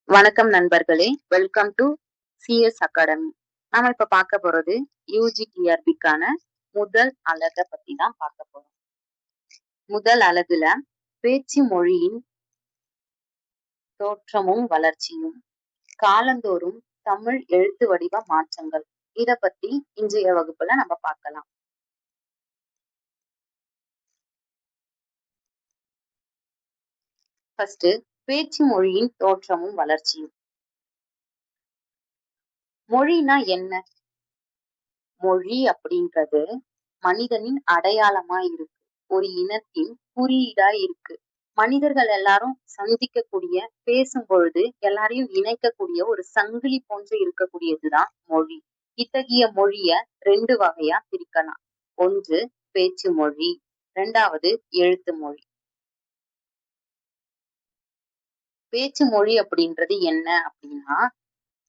வணக்கம் நண்பர்களே, welcome to CS academy. நாம இப்ப பார்க்க போறது யூஜி டிஆர்பிக்கான முதல் அலகை பத்தி தான் பார்க்க போறோம். முதல் அலகுல பேச்சு மொழியின் தோற்றமும் வளர்ச்சியும், காலந்தோறும் தமிழ் எழுத்து வடிவ மாற்றங்கள், இத பத்தி இன்றைய வகுப்புல நம்ம பார்க்கலாம். ஃபர்ஸ்ட் பேச்சு மொழியின் தோற்றமும் வளர்ச்சியும். மொழினா என்ன? மொழி அப்படின்றது மனிதனின் அடையாளமா இருக்கு, ஒரு இனத்தின் குறியீடா இருக்கு. மனிதர்கள் எல்லாரும் சந்திக்கக்கூடிய, பேசும் பொழுது எல்லாரையும் இணைக்கக்கூடிய ஒரு சங்கிலி போன்று இருக்கக்கூடியதுதான் மொழி. இத்தகைய மொழிய 2 வகையா பிரிக்கலாம். ஒன்று பேச்சு மொழி, 2வது எழுத்து மொழி. பேச்சு மொழி அப்படின்றது என்ன அப்படின்னா,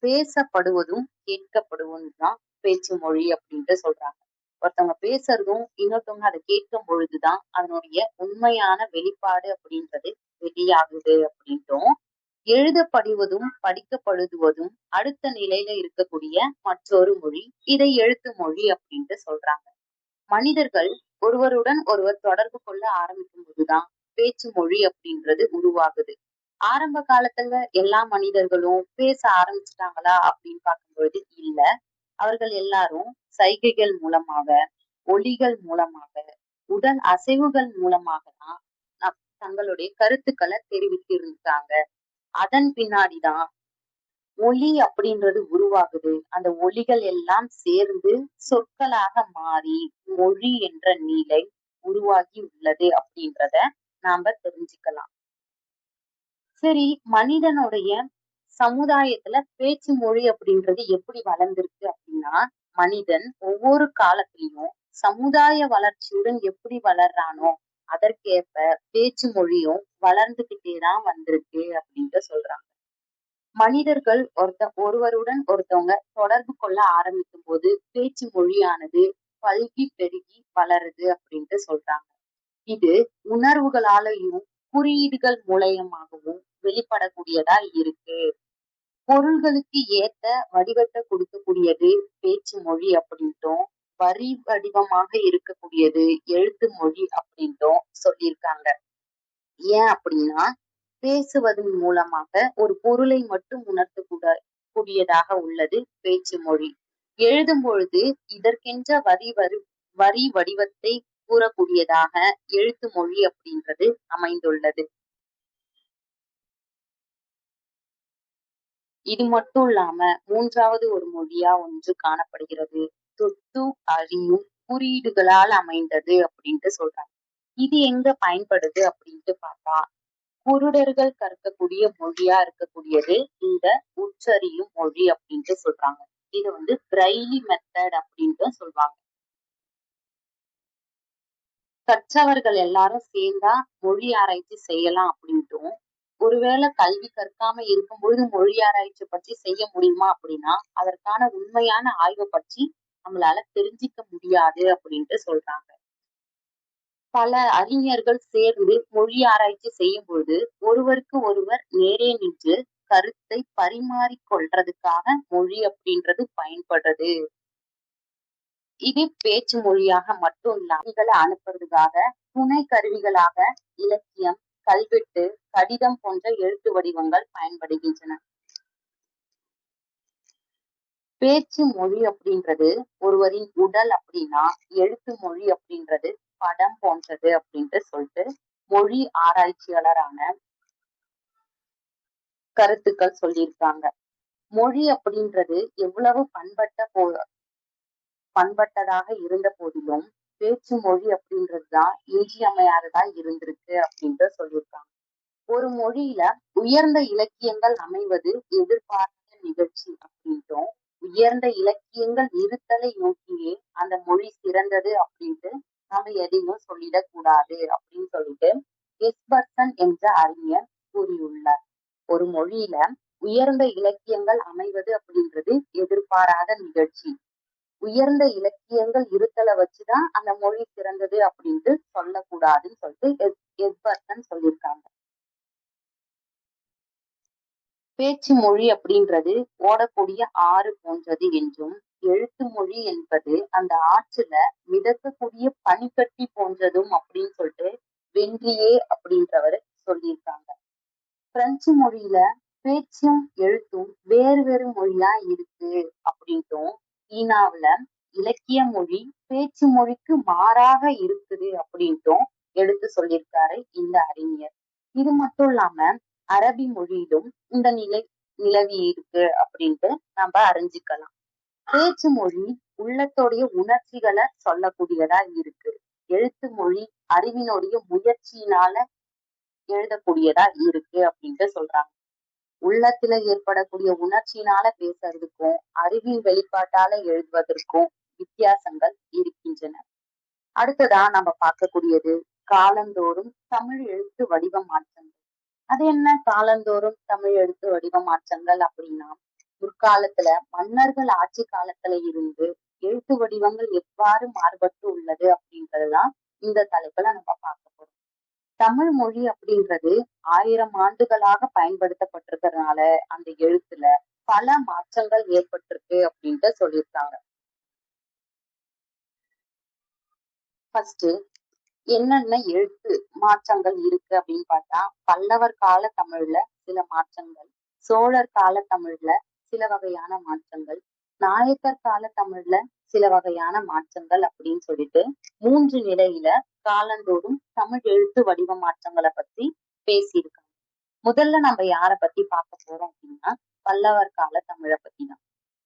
பேசப்படுவதும் கேட்கப்படுவதும் தான் பேச்சு மொழி அப்படின்ட்டு சொல்றாங்க. ஒருத்தவங்க பேசுறதும் இன்னொருத்தவங்க அதை கேட்கும் பொழுதுதான் அதனுடைய உண்மையான வெளிப்பாடு அப்படின்றது வெளியாகுது அப்படின்ட்டும், எழுதப்படுவதும் படிக்கப்படுவதும் அடுத்த நிலையில இருக்கக்கூடிய மற்றொரு மொழி, இதை எழுத்து மொழி அப்படின்ட்டு சொல்றாங்க. மனிதர்கள் ஒருவருடன் ஒருவர் தொடர்பு கொள்ள ஆரம்பிக்கும் போதுதான் பேச்சு மொழி அப்படின்றது உருவாகுது. ஆரம்ப காலத்துல எல்லா மனிதர்களும் பேச ஆரம்பிச்சுட்டாங்களா அப்படின்னு பார்க்கும்பொழுது இல்ல. அவர்கள் எல்லாரும் சைகைகள் மூலமாக, ஒலிகள் மூலமாக, உடல் அசைவுகள் மூலமாக தான் தங்களுடைய கருத்துக்களை தெரிவித்து இருந்தாங்க. அதன் பின்னாடிதான் ஒலி அப்படின்றது உருவாகுது. அந்த ஒலிகள் எல்லாம் சேர்ந்து சொற்களாக மாறி மொழி என்ற நிலை உருவாகி உள்ளது அப்படின்றத நாம தெரிஞ்சுக்கலாம். சரி, மனிதனுடைய சமுதாயத்துல பேச்சு மொழி அப்படின்றது எப்படி வளர்ந்திருக்கு அப்படின்னா, மனிதன் ஒவ்வொரு காலத்திலையும் சமுதாய வளர்ச்சியுடன் எப்படி வளர்றானோ அதற்கேற்ப பேச்சு மொழியும் வளர்ந்துகிட்டேதான் வந்திருக்கு அப்படின்ட்டு சொல்றாங்க. மனிதர்கள் ஒருவருடன் ஒருத்தவங்க தொடர்பு கொள்ள ஆரம்பிக்கும் போது பேச்சு மொழியானது பல்கி பெருகி வளருது அப்படின்ட்டு சொல்றாங்க. இது உணர்வுகளாலையும் குறியீடுகள் மூலயமாகவும் வெளிப்படக்கூடியதா இருக்கு. பொருள்களுக்கு ஏத்த வடிவத்தை கொடுக்கக்கூடியது பேச்சு மொழி அப்படின்ட்டும், வரி வடிவமாக இருக்கக்கூடியது எழுத்து மொழி அப்படின்ட்டும் சொல்லியிருக்காங்க. ஏன் அப்படின்னா, பேசுவதன் மூலமாக ஒரு பொருளை மட்டும் கூடியதாக உள்ளது பேச்சு மொழி. எழுதும் பொழுது இதற்கென்ற வரி வடிவத்தை கூறக்கூடியதாக எழுத்து மொழி அப்படின்றது அமைந்துள்ளது. இது மட்டும் இல்லாம 3வது ஒரு மொழியா ஒன்று காணப்படுகிறது. தொட்டு அறியும் குறியீடுகளால் அமைந்தது அப்படின்ட்டு சொல்றாங்க. இது எங்க பயன்படுது அப்படின்ட்டு பார்த்தா, குருடர்கள் கற்கக்கூடிய மொழியா இருக்கக்கூடியது இந்த உச்சரியும் மொழி அப்படின்ட்டு சொல்றாங்க. இது பிரெய்லி மெத்தட் அப்படின்ட்டு சொல்லுவாங்க. கற்றவர்கள் எல்லாரும் சேர்ந்தா மொழி ஆராய்ச்சி செய்யலாம் அப்படின்ட்டும், ஒருவேளை கல்வி கற்காம இருக்கும்பொழுது மொழி ஆராய்ச்சி பற்றி செய்ய முடியுமா அப்படின்னா, அதற்கான உண்மையான ஆய்வை பற்றி நம்மளால தெரிஞ்சிக்க முடியாது அப்படின்ட்டு சொல்றாங்க. பல அறிஞர்கள் சேர்ந்து மொழி ஆராய்ச்சி செய்யும் பொழுது ஒருவருக்கு ஒருவர் நேரே நின்று கருத்தை பரிமாறிக்கொள்றதுக்காக மொழி அப்படின்றது பயன்படுது. இது பேச்சு மொழியாக மட்டும் இல்லாம அனுப்புறதுக்காக துணை கருவிகளாக இலக்கியம், கல்வெட்டு, கடிதம் போன்ற எழுத்து வடிவங்கள் பயன்படுகின்றன. பேச்சு மொழி அப்படின்றது ஒருவரின் உடல் அப்படின்னா, எழுத்து மொழி அப்படின்றது படம் போன்றது அப்படின்ட்டு சொல்லிட்டு மொழி ஆராய்ச்சியாளரான கருத்துக்கள் சொல்லியிருக்காங்க. மொழி அப்படின்றது எவ்வளவு பண்பட்டதாக இருந்த போதிலும் பேச்சு மொழி அப்படின்றதுதான் இன்றியமையாததா இருந்திருக்கு அப்படின்ட்டு சொல்லியிருக்காங்க. ஒரு மொழியில உயர்ந்த இலக்கியங்கள் அமைவது எதிர்பார்த்த நிகழ்ச்சி அப்படின்ட்டும், உயர்ந்த இலக்கியங்கள் இருத்தலை நோக்கியே அந்த மொழி சிறந்தது அப்படின்ட்டு நம்ம எதையும் சொல்லிடக்கூடாது அப்படின்னு சொல்லிட்டு எஸ்பர்சன் என்ற அறிஞர் கூறியுள்ளார். ஒரு மொழியில உயர்ந்த இலக்கியங்கள் அமைவது அப்படின்றது எதிர்பாராத நிகழ்ச்சி. உயர்ந்த இலக்கியங்கள் இருத்தலை வச்சுதான் அந்த மொழி சிறந்தது அப்படின்ட்டு சொல்லக்கூடாதுன்னு சொல்லிட்டு எஸ்பர்சன் சொல்லியிருக்காங்க. பேச்சு மொழி அப்படின்றது ஓடக்கூடிய ஆறு போன்றது என்றும், எழுத்து மொழி என்பது அந்த ஆற்றுல மிதக்கக்கூடிய பனிக்கட்டி போன்றதும் அப்படின்னு சொல்லிட்டு வென்றியே அப்படின்றவர் சொல்லியிருக்காங்க. பிரெஞ்சு மொழியில பேச்சும் எழுத்தும் வேறு வேறு மொழியா இருக்கு அப்படின்ட்டும், சீனாவுல இலக்கிய மொழி பேச்சு மொழிக்கு மாறாக இருக்குது அப்படின்ட்டும் எடுத்து சொல்லியிருக்காரு இந்த அறிஞர். இது மட்டும் இல்லாம அரபி மொழியிலும் இந்த நிலை நிலவி இருக்கு அப்படின்ட்டு நம்ம அறிஞ்சுக்கலாம். பேச்சு மொழி உள்ளத்தோடைய உணர்ச்சிகளை சொல்லக்கூடியதா இருக்கு. எழுத்து மொழி அறிவினுடைய முயற்சியினால எழுதக்கூடியதா இருக்கு அப்படின்ட்டு சொல்றாங்க. உள்ளத்துல ஏற்படக்கூடிய உணர்ச்சியினால பேசுறதுக்கும் அறிவின் வெளிப்பாட்டால எழுதுவதற்கும் வித்தியாசங்கள் இருக்கின்றன. அடுத்ததா நம்ம பார்க்கக்கூடியது காலந்தோறும் தமிழ் எழுத்து வடிவ மாற்றங்கள். அது என்ன காலந்தோறும் தமிழ் எழுத்து வடிவ மாற்றங்கள் அப்படின்னா, முற்காலத்துல மன்னர்கள் ஆட்சி காலத்துல இருந்து எழுத்து வடிவங்கள் எவ்வாறு மாறுபட்டு உள்ளது அப்படின்றதுதான் இந்த தலைப்புல நம்ம பார்க்க போறோம். தமிழ் மொழி அப்படின்றது 1000 ஆண்டுகளாக பயன்படுத்தப்பட்டிருக்கிறதுனால அந்த எழுத்துல பல மாற்றங்கள் ஏற்பட்டிருக்கு அப்படின்ட்டு சொல்லியிருக்காங்க. ஃபர்ஸ்ட் என்னென்ன எழுத்து மாற்றங்கள் இருக்கு அப்படின்னு பார்த்தா, பல்லவர் கால தமிழ்ல சில மாற்றங்கள், சோழர் கால தமிழ்ல சில வகையான மாற்றங்கள், நாயக்கர் கால தமிழ்ல சில வகையான மாற்றங்கள் அப்படின்னு சொல்லிட்டு 3 நிலையில காலந்தோறும் தமிழ் எழுத்து வடிவ மாற்றங்களை பத்தி பேசியிருக்காங்க. முதல்ல நம்ம யார பத்தி பார்க்க போறோம் அப்படின்னா, பல்லவர் கால தமிழை பத்தி தான்.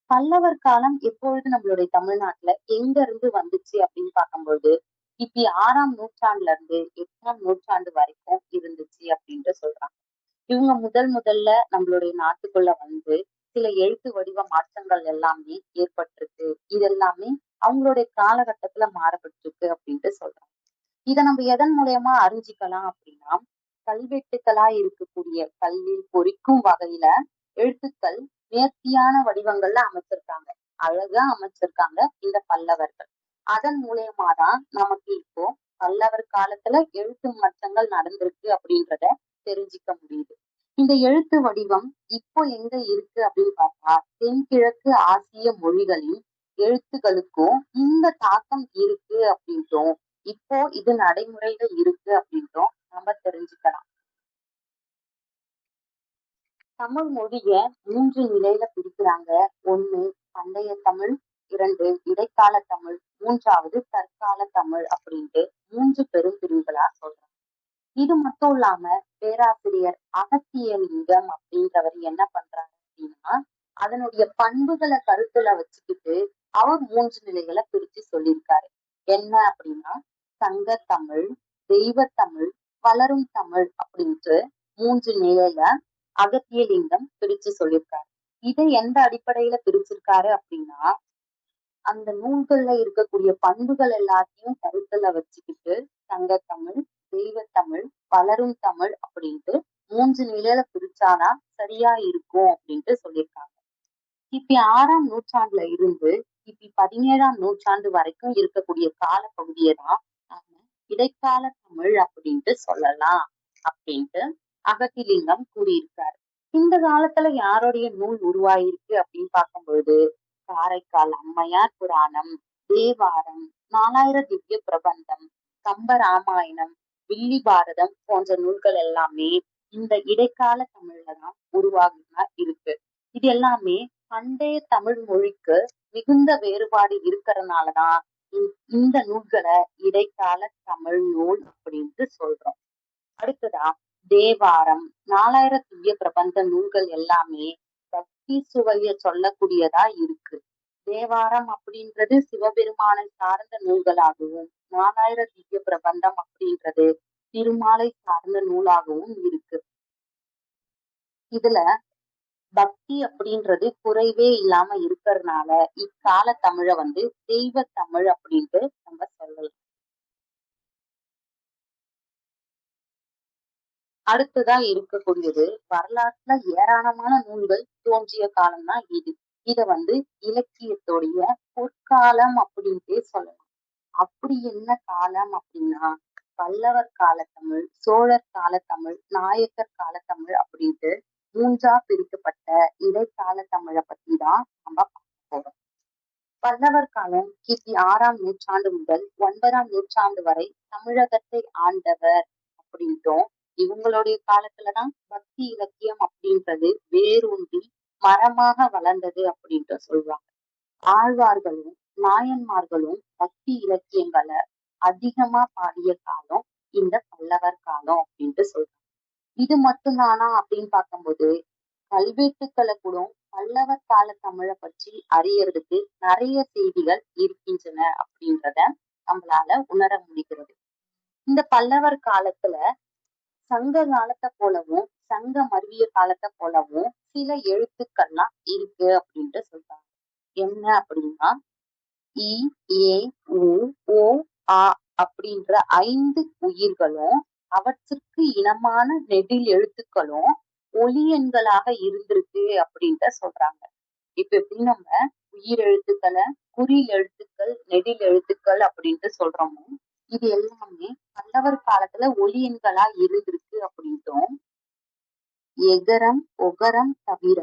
பல்லவர் காலம் எப்பொழுது நம்மளுடைய தமிழ்நாட்டுல எங்க இருந்து வந்துச்சு அப்படின்னு பார்க்கும்போது, கிபி 6ஆம் நூற்றாண்டுல இருந்து 8ஆம் நூற்றாண்டு வரைக்கும் இருந்துச்சு அப்படின்ட்டு சொல்றாங்க. இவங்க முதல்ல நம்மளுடைய நாட்டுக்குள்ள வந்து சில எழுத்து வடிவ மாற்றங்கள் எல்லாமே ஏற்பட்டிருக்கு. இது எல்லாமே அவங்களுடைய காலகட்டத்துல மாறப்பட்டிருக்கு அப்படின்ட்டு சொல்றாங்க. இதை நம்ம எதன் மூலியமா அறிஞ்சிக்கலாம் அப்படின்னா, கல்வெட்டுக்களா இருக்கக்கூடிய கல்லில் பொறிக்கும் வகையில எழுத்துக்கள் நேர்த்தியான வடிவங்கள்ல அமைச்சிருக்காங்க. அழகா அமைச்சிருக்காங்க இந்த பல்லவர்கள். அதன் மூலியமாதான் நமக்கு இப்போ பல்லவர் காலத்துல எழுத்து மாற்றங்கள் நடந்திருக்கு அப்படின்றத தெரிஞ்சுக்க முடியுது. இந்த எழுத்து வடிவம் இப்போ எங்க இருக்கு அப்படின்னு பார்த்தா, தென்கிழக்கு ஆசிய மொழிகளின் எழுத்துக்களுக்கும் இந்த தாக்கம் இருக்கு அப்படின்ட்டும், இப்போ இது நடைமுறையில இருக்கு அப்படின்ட்டும் நம்ம தெரிஞ்சுக்கலாம். தமிழ் மொழிய 3 நிலையில பிரிக்கிறாங்க. 1 பண்டைய தமிழ், 2 இடைக்கால தமிழ், 3வது தற்கால தமிழ் அப்படின்ட்டு 3 பெரும் பிரிவுகளா சொல்றாங்க. இது மட்டும் இல்லாம பேராசிரியர் அகத்தியலிங்கம் அப்படின்றவர் என்ன பண்றாரு அப்படின்னா, அதனுடைய பண்புகளை கருத்துல வச்சுக்கிட்டு அவர் 3 நிலைகளை பிரிச்சு சொல்லியிருக்காரு. என்ன அப்படின்னா, சங்க தமிழ், தெய்வ தமிழ், வளரும் தமிழ் அப்படின்ட்டு 3 நிலையில அகத்தியலிங்கம் பிரிச்சு சொல்லியிருக்காரு. இதை எந்த அடிப்படையில பிரிச்சிருக்காரு அப்படின்னா, அந்த நூல்கள்ல இருக்கக்கூடிய பண்புகள் எல்லாத்தையும் கருத்துல வச்சுக்கிட்டு சங்கத்தமிழ், தெய்வத்தமிழ், வளரும் தமிழ் அப்படின்ட்டு 3 நிலையில பிரிச்சாதான் சரியா இருக்கும் அப்படின்ட்டு சொல்லியிருக்காங்க. கிபி 6ஆம் நூற்றாண்டுல இருந்து கிபி 17ஆம் நூற்றாண்டு வரைக்கும் இருக்கக்கூடிய காலப்பகுதியை தான் நாம இடைக்கால தமிழ் அப்படின்ட்டு சொல்லலாம் அப்படின்ட்டு அகத்திலிங்கம் கூறியிருக்காரு. இந்த காலத்துல யாருடைய நூல் உருவாயிருக்கு அப்படின்னு பார்க்கும்பொழுது, காரைக்கால் அம்மையார் புராணம், தேவாரம், 4000 திவ்ய பிரபந்தம், கம்பராமாயணம், வில்லி பாரதம் போன்ற நூல்கள் எல்லாமே இந்த இடைக்கால தமிழ்ல தான் உருவாகினா இருக்கு. இது எல்லாமே பண்டைய தமிழ் மொழிக்கு மிகுந்த வேறுபாடு இருக்கிறதுனாலதான் இந்த நூல்களை இடைக்கால தமிழ் நூல் அப்படின்ட்டு சொல்றோம். அடுத்ததா தேவாரம், 4000 திவ்ய பிரபந்த நூல்கள் எல்லாமே பக்தி சுவைய சொல்லக்கூடியதா இருக்கு. தேவாரம் அப்படின்றது சிவபெருமானை சார்ந்த நூல்களாகவும், 4000 திவ்ய பிரபந்தம் அப்படின்றது திருமாலை சார்ந்த நூலாகவும் இருக்கு. இதுல பக்தி அப்படின்றது குறைவே இல்லாம இருக்கிறதுனால இக்கால தமிழ வந்து தெய்வ தமிழ் அப்படின்ட்டு நம்ம சொல்லலாம். அடுத்ததா இருக்கக்கூடியது வரலாற்றுல ஏராளமான நூல்கள் தோன்றிய காலம்தான் இது. இத வந்து இலக்கியத்துடைய பொற்காலம் அப்படின்ட்டே சொல்லலாம். அப்படி என்ன காலம் அப்படின்னா, பல்லவர் கால தமிழ், சோழர் கால தமிழ், நாயக்கர் கால தமிழ் அப்படின்ட்டு மூன்றா பிரிக்கப்பட்ட இடைக்கால தமிழை பத்தி தான் நம்ம பார்க்க போறோம். பல்லவர் காலம் கிபி 6ஆம் நூற்றாண்டு முதல் 9ஆம் நூற்றாண்டு வரை தமிழகத்தை ஆண்டவர் அப்படின்ட்டும், இவங்களுடைய காலத்துலதான் பக்தி இலக்கியம் அப்படின்றது வேரூன்றி மரமாக வளர்ந்தது அப்படின்ட்டு சொல்றாங்க. ஆழ்வார்களும் நாயன்மார்களும் பக்தி இலக்கியங்களை அதிகமா பாடிய காலம் இந்த பல்லவர் காலம் அப்படின்ட்டு சொல்றாங்க. இது மட்டும்தானா அப்படின்னு பார்க்கும்போது கல்வெட்டுக்களை கூட பல்லவர் கால தமிழை பற்றி அறியறதுக்கு நிறைய செய்திகள் இருக்கின்றன அப்படின்றத நம்மளால உணர முடிகிறது. இந்த பல்லவர் காலத்துல சங்க காலத்தை போலவும் சங்க மருவிய காலத்தை போலவும் சில எழுத்துக்கள்லாம் இருக்கு அப்படின்ட்டு சொல்றாங்க. என்ன அப்படின்னா இ, ஏ, உ, ஓ, ஆ அப்படின்ற 5 உயிர்களும் அவற்றுக்கு இனமான நெடில் எழுத்துக்களும் ஒலி எண்களாக இருந்திருக்கு அப்படின்ட்டு சொல்றாங்க. இப்ப எப்படி நம்ம உயிர் எழுத்துக்களை குறில் எழுத்துக்கள் நெடில் எழுத்துக்கள் அப்படின்ட்டு சொல்றோமோ, இது எல்லாமே பல்லவர் காலத்துல ஒலி எண்களா இருந்திருக்கு அப்படின்ட்டும், எகரம் ஒகரம் தவிர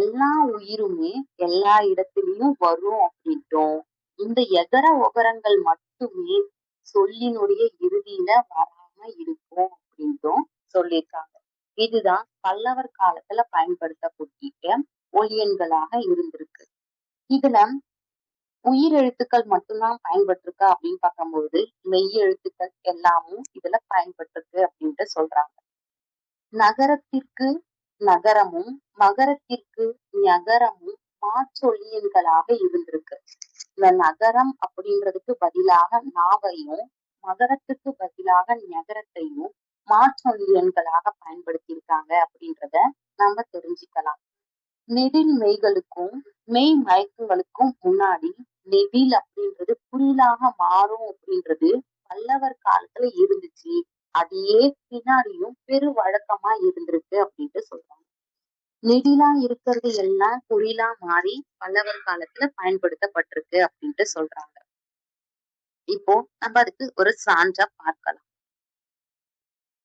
எல்லா உயிருமே எல்லா இடத்துலயும் வரும் அப்படின்ட்டும், இந்த எகர ஒகரங்கள் மட்டுமே சொல்லினுடைய இறுதியில வராம இருக்கும் அப்படின்ட்டும் சொல்லியிருக்காங்க. இதுதான் பல்லவர் காலத்துல பயன்படுத்தக்கூடிய ஒலியன்களாக இருந்திருக்கு. இதுல உயிர் எழுத்துக்கள் மட்டும்தான் பயன்பட்டிருக்கா அப்படின்னு பார்க்கும்போது மெய் எழுத்துக்கள் எல்லாமும் இதுல பயன்பட்டிருக்கு அப்படின்ட்டு சொல்றாங்க. நகரத்திற்கு நகரமும் மகரத்திற்கு ஞகரமும் மாற்றொலியன்களாக இருந்திருக்கு. இந்த நகரம் அப்படின்றதுக்கு பதிலாக நாவையும் மகரத்துக்கு பதிலாக ஞகரத்தையும் மாற்றொலியன்களாக பயன்படுத்தியிருக்காங்க அப்படின்றத நம்ம தெரிஞ்சுக்கலாம். நெடில் மெய்களுக்கும் மெய் மயக்கங்களுக்கும் முன்னாடி நெடில் அப்படின்றது குறிலாக மாறும் அப்படின்றது பல்லவர் காலத்துல இருந்துச்சு. அதையே பின்னாடியும் பெரு வழக்கமா இருந்திருக்கு அப்படின்ட்டு சொல்றாங்க. நெடிலா இருக்கிறது எல்லாம் குறிலா மாறி பல்லவர் காலத்துல பயன்படுத்தப்பட்டிருக்கு அப்படின்ட்டு சொல்றாங்க. இப்போ நம்ம அதுக்கு ஒரு சான்றா பார்க்கலாம்.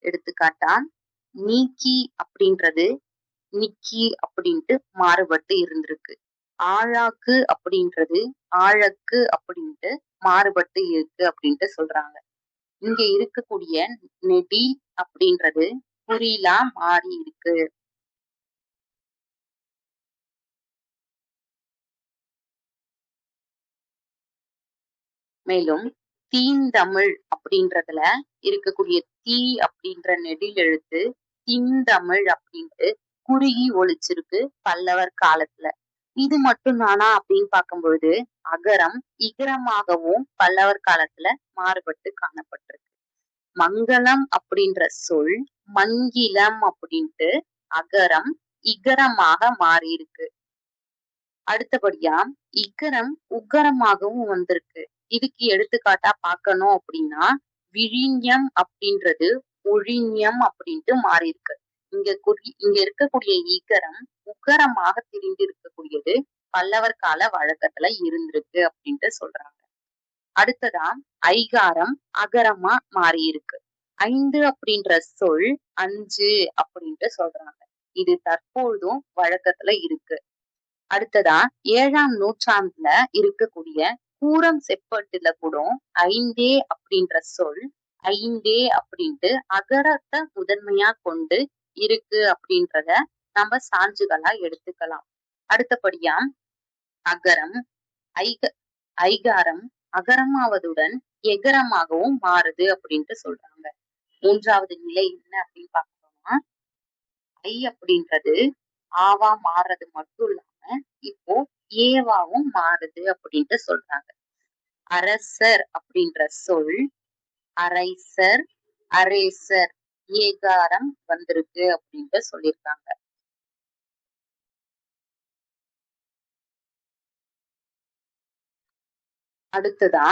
எடுத்துக்காட்டா நீக்கி அப்படின்றது நிக்கி அப்படின்ட்டு மாறுபட்டு இருந்திருக்கு. ஆழாக்கு அப்படின்றது ஆழக்கு அப்படின்ட்டு மாறுபட்டு இருக்கு அப்படின்ட்டு சொல்றாங்க. இங்க இருக்கக்கூடிய நெடி அப்படின்றது குறிலா மாறி இருக்கு. மேலும் தீந்தமிழ் அப்படின்றதுல இருக்கக்கூடிய தீ அப்படின்ற நெடில் எழுத்து திந்தமிழ் அப்படின்ட்டு குறுகி ஒழிச்சிருக்கு பல்லவர் காலத்துல. இது மட்டும் தானா அப்படின்னு பார்க்கும் பொழுது அகரம் இகரமாகவும் பல்லவர் காலத்துல மாறுபட்டு காணப்பட்டிருக்கு. மங்களம் அப்படின்ற சொல் மங்கிலம் அப்படின்ட்டு அகரம் இகரமாக மாறி இருக்கு. அடுத்தபடியா இகரம் உகரமாகவும் வந்திருக்கு. இதுக்கு எடுத்துக்காட்டா பார்க்கணும் அப்படின்னா விழிஞம் அப்படின்றது ஒழிஞம் அப்படின்ட்டு மாறி இருக்கு. இங்க இருக்கக்கூடிய இகரம் உகரமாக திரிந்து இருக்கக்கூடியது பல்லவர் கால வழக்கத்துல இருந்திருக்கு அப்படின்ட்டு சொல்றாங்க. அடுத்ததா ஐகாரம் அகரமா மாறி இருக்கு. 5 அப்படின்ற சொல் 5 அப்படின்ட்டு சொல்றாங்க. இது தற்பொழுதும் வழக்கத்துல இருக்கு. அடுத்ததா 7ஆம் நூற்றாண்டுல இருக்கக்கூடிய கூரம் செப்பட்டுல கூட 5 அப்படின்ற சொல் 5 அப்படின்ட்டு அகரத்தை முதன்மையா கொண்டு இருக்கு அப்படின்றத நம்ம சான்றுகளா எடுத்துக்கலாம். அடுத்தபடியா அகரம் ஐக ஐகாரம் அகரமாவதுடன் எகரமாகவும் மாறுது அப்படின்ட்டு சொல்றாங்க. 3வது நிலை என்ன அப்படின்னு பார்த்தோம்னா ஐ அப்படின்றது ஆவா மாறுறது மட்டும் இல்லாம இப்போ ஏவாவும் மாறுது அப்படின்ட்டு சொல்றாங்க. அரசர் அப்படின்ற சொல் அரைசர் அரேசர் ஏகாரம் வந்திருக்கு அப்படின்ட்டு சொல்லியிருக்காங்க. அடுத்ததா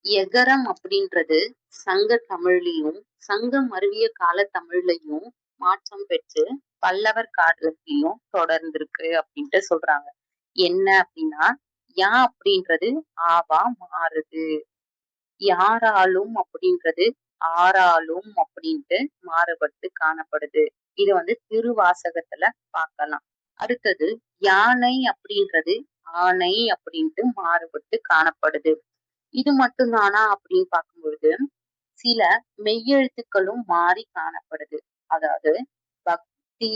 எகரம் அப்படின்றது சங்க தமிழ்லையும் சங்க மருவிய கால தமிழ்லையும் மாற்றம் பெற்று பல்லவர் காலத்திலையும் தொடர்ந்திருக்கு அப்படின்ட்டு சொல்றாங்க. என்ன அப்படின்னா யா அப்படின்றது ஆவா மாறுது. யாராலும் அப்படின்றது ஆறாலும் அப்படின்ட்டு மாறுபட்டு காணப்படுது. இது திருவாசகத்துல பார்க்கலாம். அடுத்தது யானை அப்படின்றது ஆனை அப்படின்ட்டு மாறுபட்டு காணப்படுது. இது மட்டும்தானா அப்படின்னு பார்க்கும்பொழுது சில மெய்யெழுத்துக்களும் மாறி காணப்படுது. அதாவது பக்தி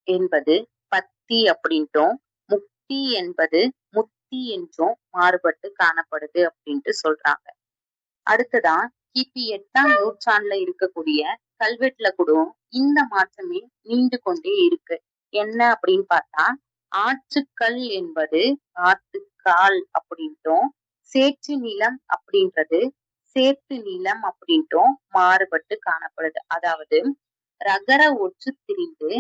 என்பது பத்தி அப்படின்ட்டும், முக்தி என்பது முத்தி என்றும் மாறுபட்டு காணப்படுது அப்படின்ட்டு சொல்றாங்க. அடுத்ததா கிபி 8ஆம் நூற்றாண்டுல இருக்கக்கூடிய கல்வெட்டுல கூட இந்த மாற்றமே நீண்டு கொண்டே இருக்கு. என்ன அப்படின்னு பார்த்தா ஆற்றுக்கல் என்பது ஆத்துக்கால் அப்படின்ட்டும், சேற்று நிலம் அப்படின்றது சேத்து நிலம் அப்படின்ட்டும் மாறுபட்டு காணப்படுது. அதாவது ரகர ஒற்று திரிந்து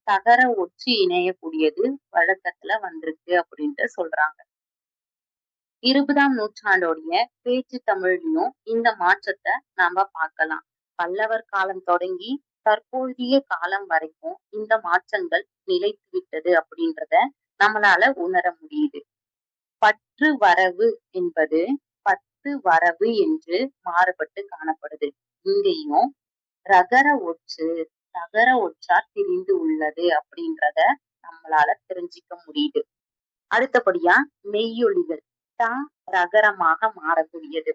தகர ஒற்று இணையக்கூடியது வழக்கத்துல வந்திருக்கு அப்படின்ட்டு சொல்றாங்க. 20ஆம் நூற்றாண்டோடைய பேச்சு தமிழ்லயும் இந்த மாற்றத்தை நாம பார்க்கலாம். பல்லவர் காலம் தொடங்கி தற்போதைய காலம் வரைக்கும் இந்த மாற்றங்கள் நிலைத்து விட்டது அப்படின்றத நம்மளால உணர முடியுது. பற்று வரவு என்பது பத்து வரவு என்று மாறுபட்டு காணப்படுது. இங்கேயும் ரகர ஒற்று தகர ஒற்றா திரிந்து உள்ளது அப்படின்றத நம்மளால தெரிஞ்சுக்க முடியுது. அடுத்தபடியா மெய்யொலிகள் ரகரமாக மாறக்கூடியது.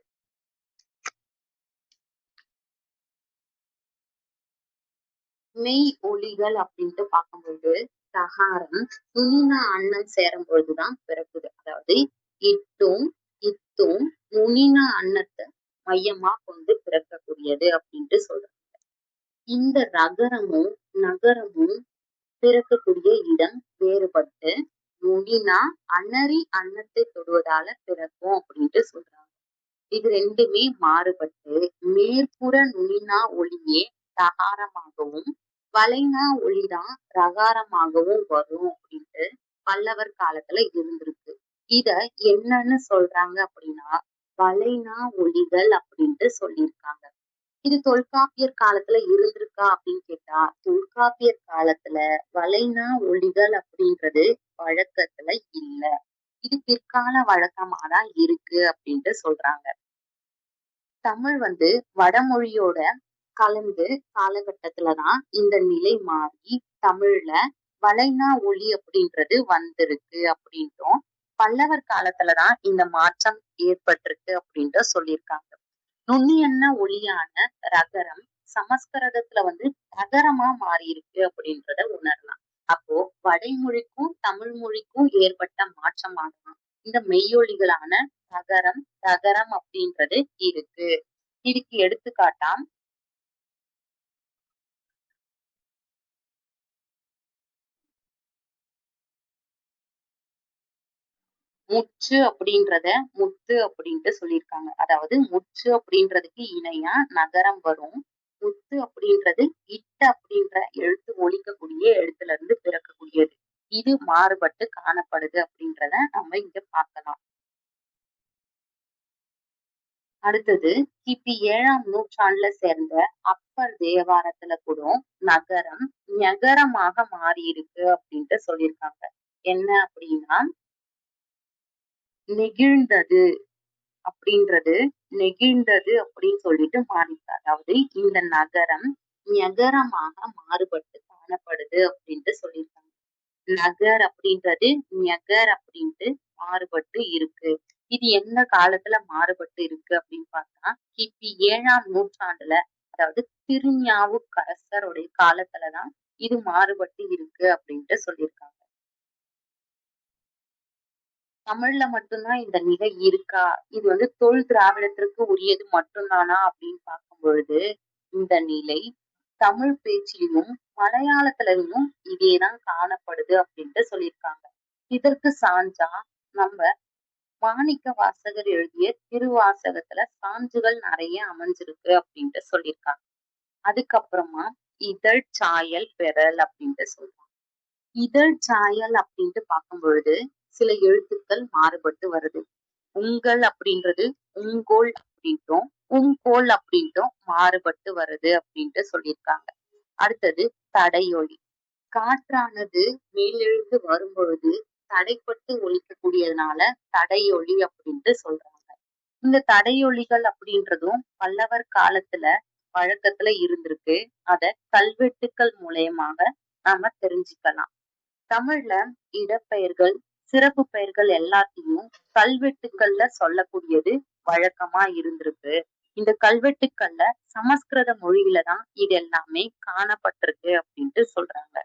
மெய் ஒலிகள் அப்படின்ட்டு பார்க்கும்போது தகாரம் நுனினா அண்ணன் சேரும் பொழுதுதான் பிறக்குது. அதாவது இட்டும் இத்தும் நுனினா அன்னத்தை மையமா கொண்டு பிறக்கக்கூடியது அப்படின்ட்டு சொல்றாங்க. இந்த ரகரமும் நகரமும் பிறக்கக்கூடிய இடம் வேறுபட்டு நுனினா அண்ணறி அன்னத்தை தொடுவதால பிறக்கும் அப்படின்ட்டு சொல்றாங்க. இது ரெண்டுமே மாறுபட்டு மேற்புற நுனினா ஒளியே தகாரமாகவும் வளைனா ஒளிதான் ரகாரமாகவும் வரும் அப்படின்ட்டு பல்லவர் காலத்துல இருந்திருக்கு. இத என்னன்னு சொல்றாங்க அப்படின்னா வளைனா ஒளிகள் அப்படின்ட்டு சொல்லியிருக்காங்க. இது தொல்காப்பியர் காலத்துல இருந்திருக்கா அப்படின்னு கேட்டா தொல்காப்பியர் காலத்துல வளைனா ஒளிகள் அப்படின்றது வழக்கத்துல இல்ல. இது பிற்கால வழக்கமாதான் இருக்கு அப்படின்ட்டு சொல்றாங்க. தமிழ் வடமொழியோட கலந்து காலகட்டத்துலதான் இந்த நிலை மாறி தமிழ்ல வளைனா ஒலி அப்படின்றது வந்திருக்கு அப்படின்ட்டும் பல்லவர் காலத்துலதான் இந்த மாற்றம் ஏற்பட்டிருக்கு அப்படின்ட்டு சொல்லியிருக்காங்க. நுண்ணியன்ன ஒளியான ரகரம் சமஸ்கிருதத்துல ரகரமா மாறி இருக்கு அப்படின்றத உணரலாம். அப்போ வடைமொழிக்கும் தமிழ் மொழிக்கும் ஏற்பட்ட மாற்றமாகதான் இந்த மெய்யொலிகளான ரகரம் ரகரம் அப்படின்றது இருக்கு. இதுக்கு எடுத்துக்காட்டா முச்சு அப்படின்றத முத்து அப்படின்ட்டு சொல்லியிருக்காங்க. அதாவது முச்சு அப்படின்றதுக்கு இணையா நகரம் வரும். முத்து அப்படின்றது இட்ட அப்படின்ற எழுத்து ஒலிக்கக்கூடிய எழுத்துல இருந்து பிறக்கக்கூடியது. இது மாறுபட்டு காணப்படுது அப்படின்றத நம்ம இங்க பார்க்கலாம். அடுத்தது கிபி 7ஆம் நூற்றாண்டுல சேர்ந்த அப்பர் தேவாரத்துல கூட நகரம் ஞகரமாக மாறி இருக்கு அப்படின்ட்டு சொல்லியிருக்காங்க. என்ன அப்படின்னா நெகிழ்ந்தது அப்படின்றது நெகிழ்ந்தது அப்படின்னு சொல்லிட்டு மாறிருக்கு. அதாவது இந்த நகரம் ஞகரமாக மாறுபட்டு காணப்படுது அப்படின்ட்டு சொல்லியிருக்காங்க. நகர் அப்படின்றது ஞகர் அப்படின்ட்டு மாறுபட்டு இருக்கு. இது எந்த காலத்துல மாறுபட்டு இருக்கு அப்படின்னு பார்த்தா கிபி 7ஆம் நூற்றாண்டுல அதாவது திருஞாவுக்கரசருடைய காலத்துலதான் இது மாறுபட்டு இருக்கு அப்படின்ட்டு சொல்லியிருக்காங்க. தமிழ்ல மட்டும்தான் இந்த நிலை இருக்கா? இது தொல் திராவிடத்திற்கு உரியது மட்டும்தானா அப்படின்னு பார்க்கும் பொழுது இந்த நிலை தமிழ் பேச்சிலும் மலையாளத்திலும் இதேதான் காணப்படுது அப்படின்ட்டு சொல்லியிருக்காங்க. இதற்கு சான்றா நம்ம மாணிக்க வாசகர் எழுதிய திருவாசகத்துல சான்றுகள் நிறைய அமைஞ்சிருக்கு அப்படின்ட்டு சொல்லியிருக்காங்க. அதுக்கப்புறமா இதழ் சாயல் பெறல் அப்படின்ட்டு சொல்றாங்க. இதழ் சாயல் அப்படின்ட்டு பார்க்கும் பொழுது சில எழுத்துக்கள் மாறுபட்டு வருது. உங்கள் அப்படின்றது உங்கோல் அப்படின்ட்டும் உங்கோல் அப்படின்ட்டும் மாறுபட்டு வருது அப்படின்ட்டு சொல்லியிருக்காங்க. அடுத்தது தடையொலி. காற்றானது மேலெழுந்து வரும் பொழுது தடைப்பட்டு ஒலிக்கக்கூடியதுனால தடையொலி அப்படின்ட்டு சொல்றாங்க. இந்த தடையொலிகள் அப்படின்றதும் பல்லவர் காலத்துல வழக்கத்துல இருந்திருக்கு. அத கல்வெட்டுக்கள் மூலியமாக நாம தெரிஞ்சுக்கலாம். தமிழ்ல இடப்பெயர்கள், சிறப்பு பெயர்கள் எல்லாத்தையும் கல்வெட்டுக்கள்ல சொல்லக்கூடியது வழக்கமா இருந்திருக்கு. இந்த கல்வெட்டுக்கள்ல சமஸ்கிருத மொழியில தான் இது எல்லாமே காணப்பட்டிருக்கு அப்படின்ட்டு சொல்றாங்க.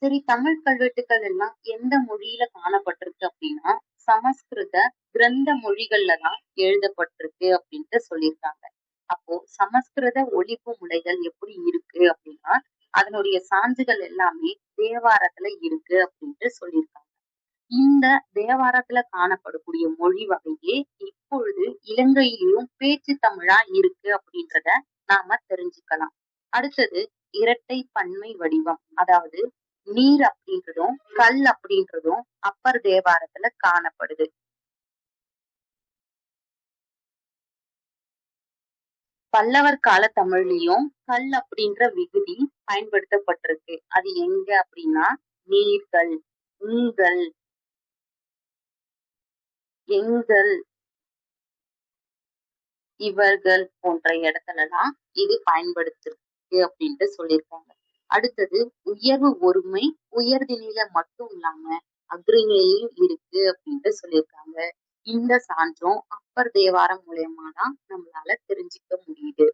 சரி, தமிழ் கல்வெட்டுக்கள் எல்லாம் எந்த மொழியில காணப்பட்டிருக்கு அப்படின்னா, சமஸ்கிருத கிரந்த மொழிகள்ல தான் எழுதப்பட்டிருக்கு அப்படின்ட்டு சொல்லியிருக்காங்க. அப்போ சமஸ்கிருத ஒலிப்பு முறைகள் எப்படி இருக்கு அப்படின்னா, அதனுடைய சான்றுகள் எல்லாமே தேவாரத்துல இருக்கு அப்படின்ட்டு சொல்லியிருக்காங்க. இந்த தேவாரத்துல காணப்படக்கூடிய மொழி வகையே இப்பொழுது இலங்கையிலும் பேச்சு தமிழா இருக்கு அப்படின்றத நாம தெரிஞ்சுக்கலாம். அடுத்தது இரட்டை பன்மை வடிவம். அதாவது நீர் அப்படின்றதும் கல் அப்படின்றதும் அப்பர் தேவாரத்துல காணப்படுது. பல்லவர் கால தமிழ்லயும் கல் அப்படின்ற விகுதி பயன்படுத்தப்பட்டிருக்கு. அது எங்க அப்படின்னா, நீர்கள், உங்கள், எங்கள், இவர்கள் போன்ற இடத்துலலாம் இது பயன்படுத்திருக்கு அப்படின்ட்டு சொல்லியிருக்காங்க. அடுத்தது உயர்வு ஒருமை உயர்திணையில மட்டும் இல்லாம அஃறிணையிலும் இருக்கு அப்படின்ட்டு சொல்லியிருக்காங்க. இந்த சான்றும் அப்பர் தேவாரம் மூலியமா தான் நம்மளால தெரிஞ்சுக்க முடியுது.